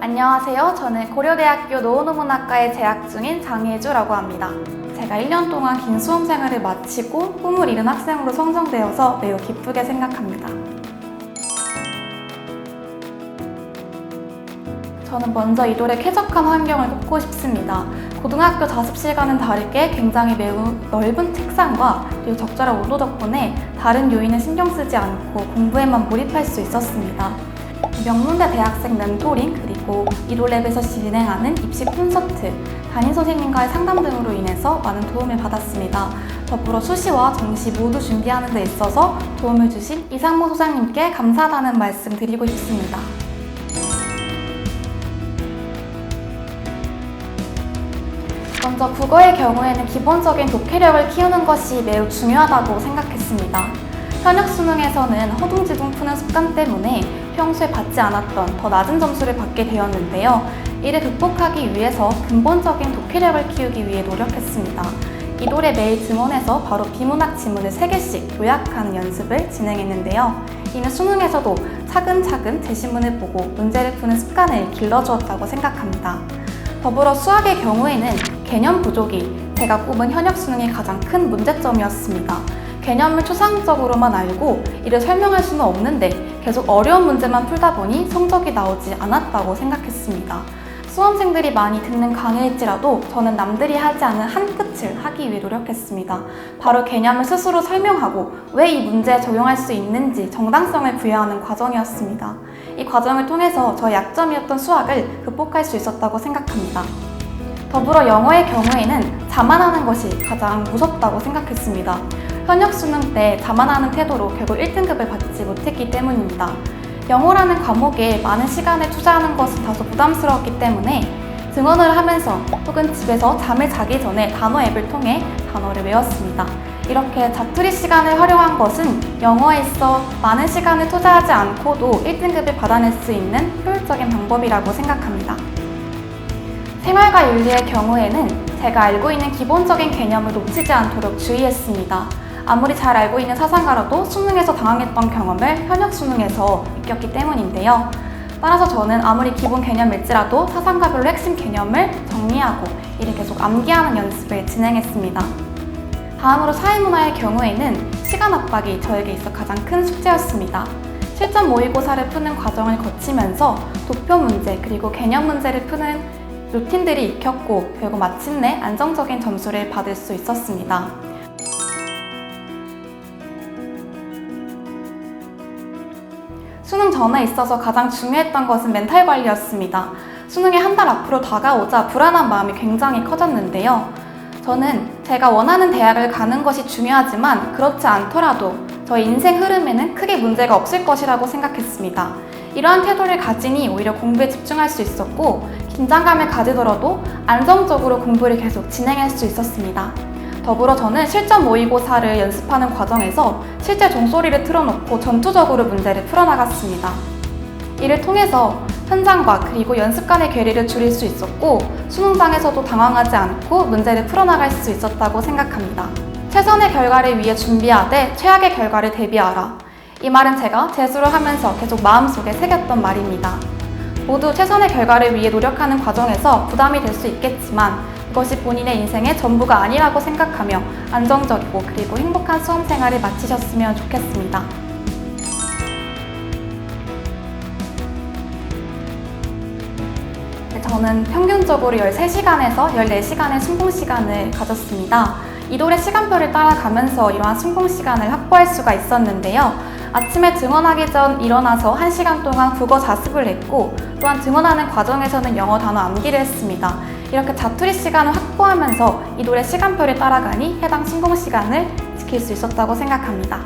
안녕하세요. 저는 고려대학교 노원어문학과에 재학 중인 장혜주라고 합니다. 제가 1년 동안 긴 수험생활을 마치고 꿈을 이룬 학생으로 선정되어서 매우 기쁘게 생각합니다. 저는 먼저 이돌의 쾌적한 환경을 꼽고 싶습니다. 고등학교 자습실과는 다르게 굉장히 매우 넓은 책상과 그리고 적절한 온도 덕분에 다른 요인을 신경 쓰지 않고 공부에만 몰입할 수 있었습니다. 명문대 대학생 멘토링 그리고 이돌랩에서 진행하는 입시 콘서트, 담임 선생님과의 상담 등으로 인해서 많은 도움을 받았습니다. 더불어 수시와 정시 모두 준비하는 데 있어서 도움을 주신 이상모 소장님께 감사하다는 말씀 드리고 싶습니다. 먼저 국어의 경우에는 기본적인 독해력을 키우는 것이 매우 중요하다고 생각했습니다. 현역 수능에서는 허둥지둥 푸는 습관 때문에 평소에 받지 않았던 더 낮은 점수를 받게 되었는데요. 이를 극복하기 위해서 근본적인 독해력을 키우기 위해 노력했습니다. 이돌의 매일 등원에서 바로 비문학 지문을 3개씩 요약하는 연습을 진행했는데요. 이는 수능에서도 차근차근 제시문을 보고 문제를 푸는 습관을 길러주었다고 생각합니다. 더불어 수학의 경우에는 개념 부족이 제가 꼽은 현역 수능의 가장 큰 문제점이었습니다. 개념을 초상적으로만 알고 이를 설명할 수는 없는데 계속 어려운 문제만 풀다 보니 성적이 나오지 않았다고 생각했습니다. 수험생들이 많이 듣는 강의일지라도 저는 남들이 하지 않은 한 끝을 하기 위해 노력했습니다. 바로 개념을 스스로 설명하고 왜 이 문제에 적용할 수 있는지 정당성을 부여하는 과정이었습니다. 이 과정을 통해서 저의 약점이었던 수학을 극복할 수 있었다고 생각합니다. 더불어 영어의 경우에는 자만하는 것이 가장 무섭다고 생각했습니다. 현역 수능 때 자만하는 태도로 결국 1등급을 받지 못했기 때문입니다. 영어라는 과목에 많은 시간을 투자하는 것은 다소 부담스러웠기 때문에 등원을 하면서 혹은 집에서 잠을 자기 전에 단어 앱을 통해 단어를 외웠습니다. 이렇게 자투리 시간을 활용한 것은 영어에 있어 많은 시간을 투자하지 않고도 1등급을 받아낼 수 있는 효율적인 방법이라고 생각합니다. 생활과 윤리의 경우에는 제가 알고 있는 기본적인 개념을 놓치지 않도록 주의했습니다. 아무리 잘 알고 있는 사상가라도 수능에서 당황했던 경험을 현역 수능에서 느꼈기 때문인데요. 따라서 저는 아무리 기본 개념일지라도 사상가별로 핵심 개념을 정리하고 이를 계속 암기하는 연습을 진행했습니다. 다음으로 사회문화의 경우에는 시간 압박이 저에게 있어 가장 큰 숙제였습니다. 실전 모의고사를 푸는 과정을 거치면서 도표 문제 그리고 개념 문제를 푸는 루틴들이 익혔고 결국 마침내 안정적인 점수를 받을 수 있었습니다. 수능 전에 있어서 가장 중요했던 것은 멘탈 관리였습니다. 수능이 한 달 앞으로 다가오자 불안한 마음이 굉장히 커졌는데요. 저는 제가 원하는 대학을 가는 것이 중요하지만 그렇지 않더라도 저의 인생 흐름에는 크게 문제가 없을 것이라고 생각했습니다. 이러한 태도를 가지니 오히려 공부에 집중할 수 있었고 긴장감을 가지더라도 안정적으로 공부를 계속 진행할 수 있었습니다. 더불어 저는 실전 모의고사를 연습하는 과정에서 실제 종소리를 틀어놓고 전투적으로 문제를 풀어나갔습니다. 이를 통해서 현장과 그리고 연습 간의 괴리를 줄일 수 있었고 수능장에서도 당황하지 않고 문제를 풀어나갈 수 있었다고 생각합니다. 최선의 결과를 위해 준비하되 최악의 결과를 대비하라. 이 말은 제가 재수를 하면서 계속 마음속에 새겼던 말입니다. 모두 최선의 결과를 위해 노력하는 과정에서 부담이 될 수 있겠지만 그것이 본인의 인생의 전부가 아니라고 생각하며 안정적이고 그리고 행복한 수험 생활을 마치셨으면 좋겠습니다. 저는 평균적으로 13시간에서 14시간의 순공 시간을 가졌습니다. 이돌의 시간표를 따라가면서 이러한 순공 시간을 확보할 수가 있었는데요. 아침에 등원하기 전 일어나서 1시간 동안 국어 자습을 했고 또한 등원하는 과정에서는 영어 단어 암기를 했습니다. 이렇게 자투리 시간을 확보하면서 이돌의 시간표를 따라가니 해당 순공 시간을 지킬 수 있었다고 생각합니다.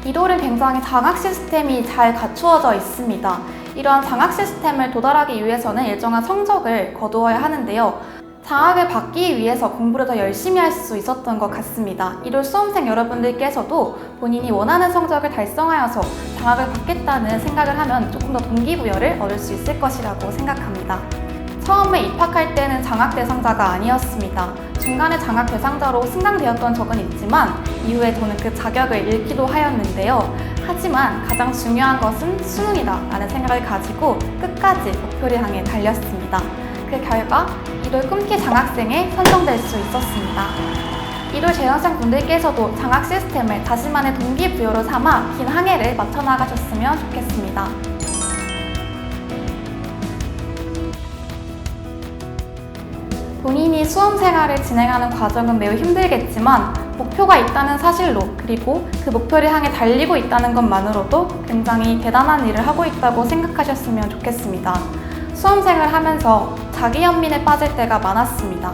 이돌은 굉장히 장학 시스템이 잘 갖추어져 있습니다. 이러한 장학 시스템을 도달하기 위해서는 일정한 성적을 거두어야 하는데요. 장학을 받기 위해서 공부를 더 열심히 할 수 있었던 것 같습니다. 이돌 수험생 여러분들께서도 본인이 원하는 성적을 달성하여서 장학을 받겠다는 생각을 하면 조금 더 동기부여를 얻을 수 있을 것이라고 생각합니다. 처음에 입학할 때는 장학 대상자가 아니었습니다. 중간에 장학 대상자로 승강되었던 적은 있지만 이후에 저는 그 자격을 잃기도 하였는데요. 하지만 가장 중요한 것은 수능이다 라는 생각을 가지고 끝까지 목표를 향해 달렸습니다. 그 결과 이돌 꿈키 장학생에 선정될 수 있었습니다. 이돌 재원생 분들께서도 장학 시스템을 자신만의 동기부여로 삼아 긴 항해를 마쳐나가셨으면 좋겠습니다. 본인이 수험 생활을 진행하는 과정은 매우 힘들겠지만 목표가 있다는 사실로 그리고 그 목표를 향해 달리고 있다는 것만으로도 굉장히 대단한 일을 하고 있다고 생각하셨으면 좋겠습니다. 수험생을 하면서 자기 연민에 빠질 때가 많았습니다.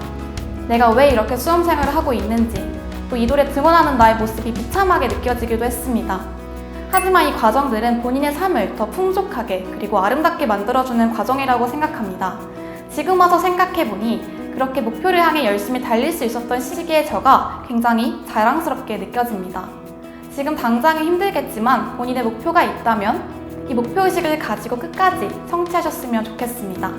내가 왜 이렇게 수험생활을 하고 있는지, 또 이돌에 등원하는 나의 모습이 비참하게 느껴지기도 했습니다. 하지만 이 과정들은 본인의 삶을 더 풍족하게 그리고 아름답게 만들어주는 과정이라고 생각합니다. 지금 와서 생각해보니 그렇게 목표를 향해 열심히 달릴 수 있었던 시기의 저가 굉장히 자랑스럽게 느껴집니다. 지금 당장은 힘들겠지만 본인의 목표가 있다면 이 목표의식을 가지고 끝까지 성취하셨으면 좋겠습니다.